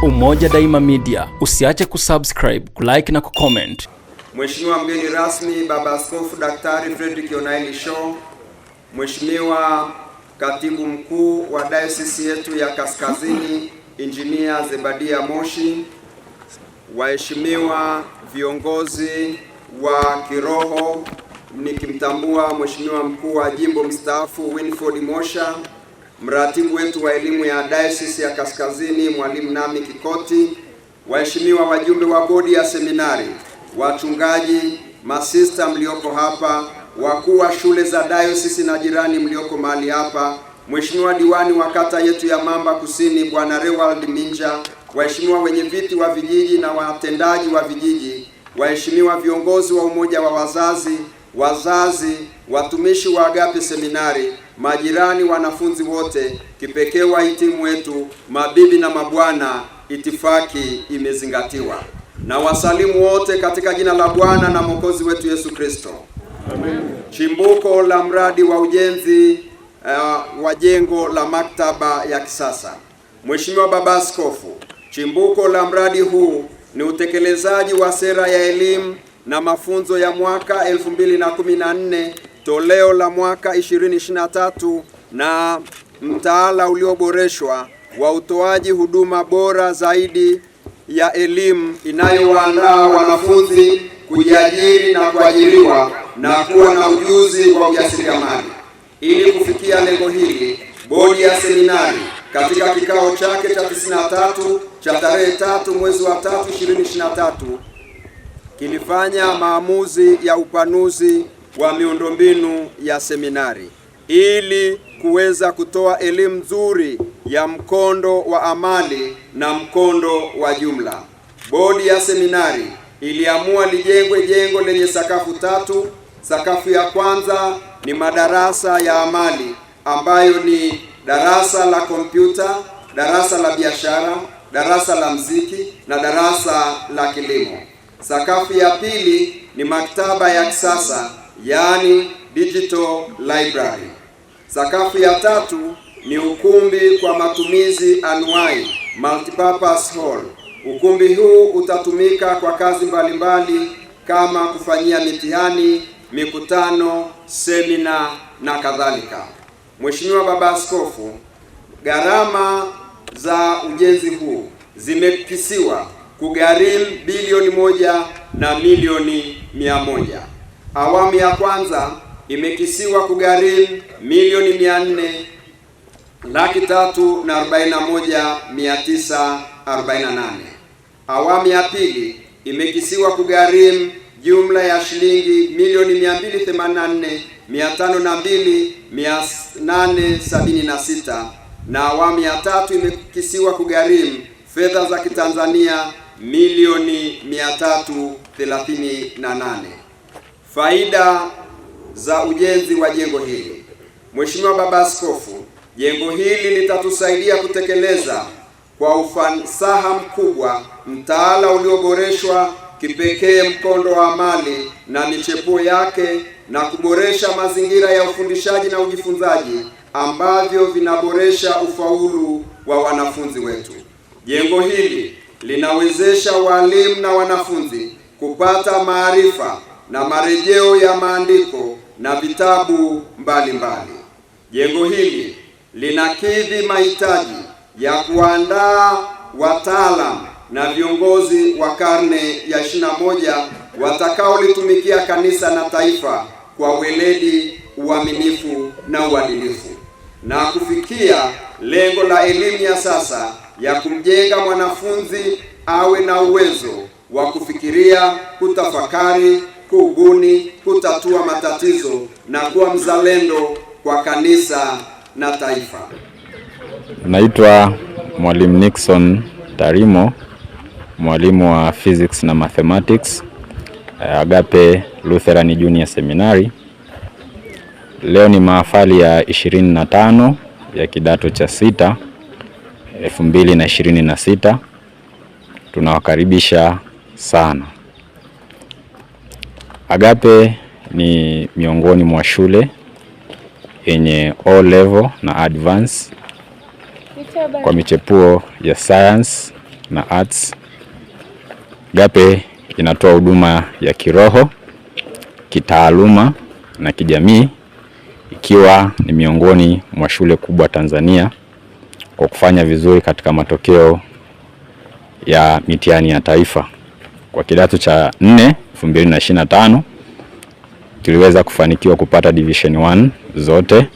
Umoja Daima Media, usiache kusubscribe, kulike na kucomment. Mheshimiwa mgeni rasmi Baba Askofu Daktari Fredrick Onaili Shaw, Mheshimiwa Katibu Mkuu wa Dayosisi yetu ya Kaskazini Engineer Zebadia Moshi, waheshimiwa viongozi wa kiroho nikimtambua Mheshimiwa Mkuu wa Jimbo mstaafu Winford Mosha, mratibu wetu wa elimu ya Dayosisi ya Kaskazini Mwalimu Nami Kikoti, waheshimiwa wajumbe wa bodi ya seminari, wachungaji, masista mlioko hapa, wakuu wa shule za dayosisi na jirani mlioko mahali hapa, Mheshimiwa diwani wa kata yetu ya Mamba Kusini Bwana Rewald Minja, waheshimiwa wenye viti wa vijiji na watendaji wa vijiji, waheshimiwa viongozi wa umoja wa wazazi, watumishi wa Agape Seminari, majirani, wanafunzi wote, kipekee wahitimu wetu, mabibi na mabwana, itifaki imezingatiwa. Na wasalimu wote katika jina la Bwana na Mwokozi wetu Yesu Kristo. Amen. Chimbuko la mradi wa ujenzi wa jengo la maktaba ya kisasa. Mheshimiwa Baba Askofu, chimbuko la mradi huu ni utekelezaji wa sera ya elimu na mafunzo ya mwaka 2014 toleo la mwaka 2023 na mtaala ulioboreshwa wa utoaji huduma bora zaidi ya elimu inayowaandaa wanafunzi kujiajiri na kuajiriwa na kuwa na ujuzi wa ujasiriamali. Ili kufikia lengo hili, bodi ya seminari katika kikao chake cha 93 cha tarehe 3 mwezi wa 3 2023 kilifanya maamuzi ya upanuzi wa miundombinu ya seminari ili kuweza kutoa elimu nzuri ya mkondo wa amali na mkondo wa jumla. Bodi ya seminari iliamua lijengwe jengo lenye sakafu 3. Sakafu ya kwanza ni madarasa ya amali ambayo ni darasa la kompyuta, darasa la biashara, darasa la muziki na darasa la kilimo. Sakafu ya pili ni maktaba ya kisasa, yaani digital library. Sakafu ya tatu ni ukumbi kwa matumizi anuai, multipurpose hall. Ukumbi huu utatumika kwa kazi mbalimbali kama kufanyia mitihani, mikutano, semina na kadhalika. Mheshimiwa Baba Askofu, gharama za ujenzi huu zimekisiwa kugharimu bilioni 1 na milioni 100. Awamu ya kwanza imekisiwa kugharimu milioni 400,341,948. Awamu ya pili imekisiwa kugharimu jumla ya shilingi milioni 284,202,876, na awamu ya tatu imekisiwa kugharimu fedha za Kitanzania milioni 338. Faida za ujenzi wa jengo hili. Mheshimiwa Baba Askofu, jengo hili litatusaidia kutekeleza kwa ufasaha mkubwa mtaala ulioboreshwa kipekee mkondo wa amali na michepuo yake na kuboresha mazingira ya ufundishaji na ujifunzaji ambavyo vinaboresha ufaulu wa wanafunzi wetu. Jengo hili linawezesha walimu na wanafunzi kupata maarifa na marejeo ya maandiko na vitabu mbalimbali. Jengo hili linakidhi mahitaji ya kuandaa wataalamu na viongozi wa karne ya 21 watakaolitumikia kanisa na taifa kwa weledi, uaminifu na uadilifu, na kufikia lengo la elimu ya sasa ya kumjenga mwanafunzi awe na uwezo wa kufikiria, kutafakari, kubuni, kutatua matatizo na kuwa mzalendo kwa kanisa na taifa. Naitwa Mwalimu Nixon Tarimo, mwalimu wa physics na mathematics Agape Lutheran Junior Seminary. Leo ni mahafali ya 25 ya kidato cha 6 2026. Tunawakaribisha sana. Agape ni miongoni mwa shule yenye O level na advance kwa michepuo ya science, na Arts. Agape inatoa huduma ya kiroho, kitaaluma na kijamii, ikiwa ni miongoni mwa shule kubwa Tanzania kwa kufanya vizuri katika matokeo ya mitihani ya taifa. Kwa kidato cha 4 2025 tuliweza kufanikiwa kupata division 1 zote.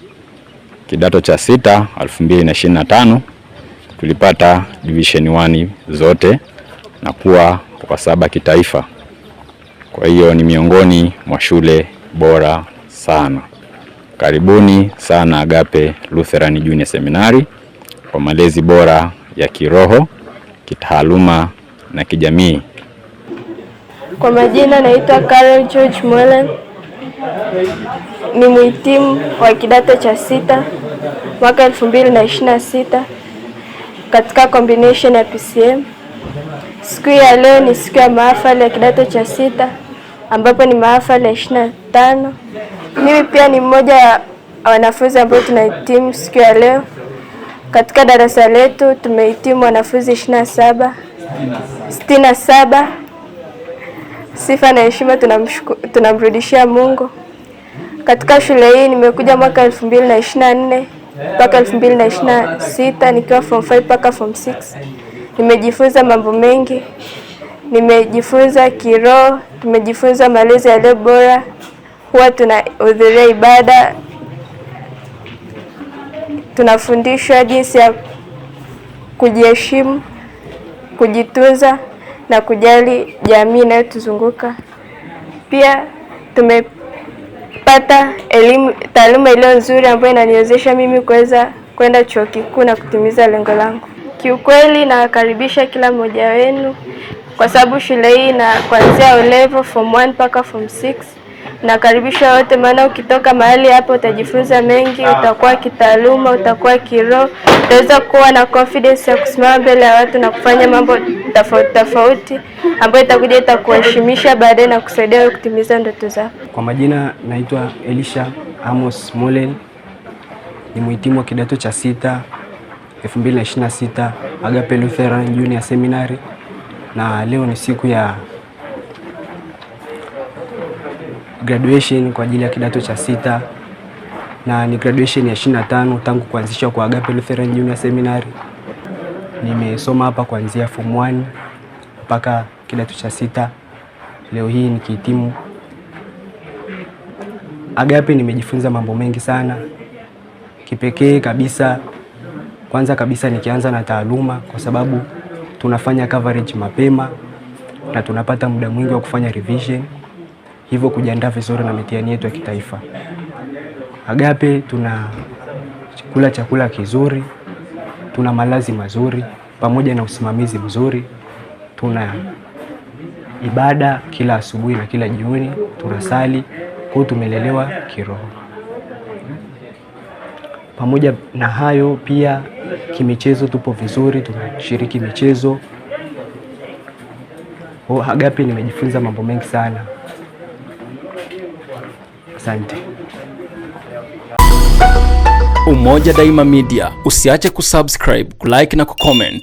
Kidato cha 6 2025 tulipata division 1 zote na kuwa wa 7 kitaifa. Kwa hiyo ni miongoni mwa shule bora sana. Karibuni sana Agape Lutheran Junior Seminary kwa malezi bora ya kiroho, kitaaluma na kijamii. Kwa majina naitwa Carol George Mwelen. Ni mhitimu wa kidato cha 6 mwaka 2026 katika combination ya PCM. Siku ya leo ni siku ya mahafali ya kidato cha 6 ambapo ni mahafali ya 25. Mimi pia ni mmoja ya wanafunzi ambao tunahitimu siku ya leo. Katika darasa letu tumehitimu wanafunzi 67. Sifa na heshima tunamrudishia Mungu. Katika shule hii nimekuja mwaka 2024 mpaka 2026 nikiwa form 5 mpaka form 6. Nimejifunza mambo mengi. Nimejifunza kiroho, tumejifunza malezi yaliyo bora. Huwa tunahudhuria ibada. Tunafundishwa jinsi ya kujiheshimu, kujitunza na kujali jamii inayotuzunguka. Pia tumepata taaluma iliyo nzuri ambayo inaniwezesha mimi kuweza kwenda chuo kikuu na kutimiza lengo langu. Kiukweli nawakaribisha kila mmoja wenu kwa sababu shule hii na kuanzia level form 1 mpaka form 6. Nakaribisha wote, maana ukitoka mahali hapo utajifunza mengi, utakuwa kitaaluma, utakuwa kiroho, utaweza kuwa na confidence ya kusimama mbele ya watu na kufanya mambo tofauti ambayo itakuheshimisha baadaye na kusaidia kutimiza ndoto zako. Kwa majina naitwa Elisha Amos Molen. Ni mhitimu wa kidato cha 6 2026 Agape Lutheran Junior Seminary, na leo ni siku ya graduation kwa ajili ya kidato cha 6 na ni graduation ya 25 tangu kuanzishwa kwa Agape Lutheran Junior Seminary. Nimesoma hapa kuanzia form 1 mpaka kidato cha 6. Leo hii nikihitimu Agape. Nimejifunza mambo mengi sana. Kipekee kabisa, kwanza kabisa nikianza na taaluma, kwa sababu tunafanya coverage mapema na tunapata muda mwingi wa kufanya revision, hivyo kujiandaa vizuri na mitihani yetu ya kitaifa. Agape tuna chakula kizuri, tuna malazi mazuri pamoja na usimamizi mzuri. Tuna ibada kila asubuhi na kila jioni, tunasali, kwa tumelelewa kiroho. Pamoja na hayo pia kimichezo tupo vizuri, tunashiriki michezo. Agape nimejifunza mambo mengi sana. Asante. Umoja Daima Media, usiache kusubscribe, kulike na kucomment.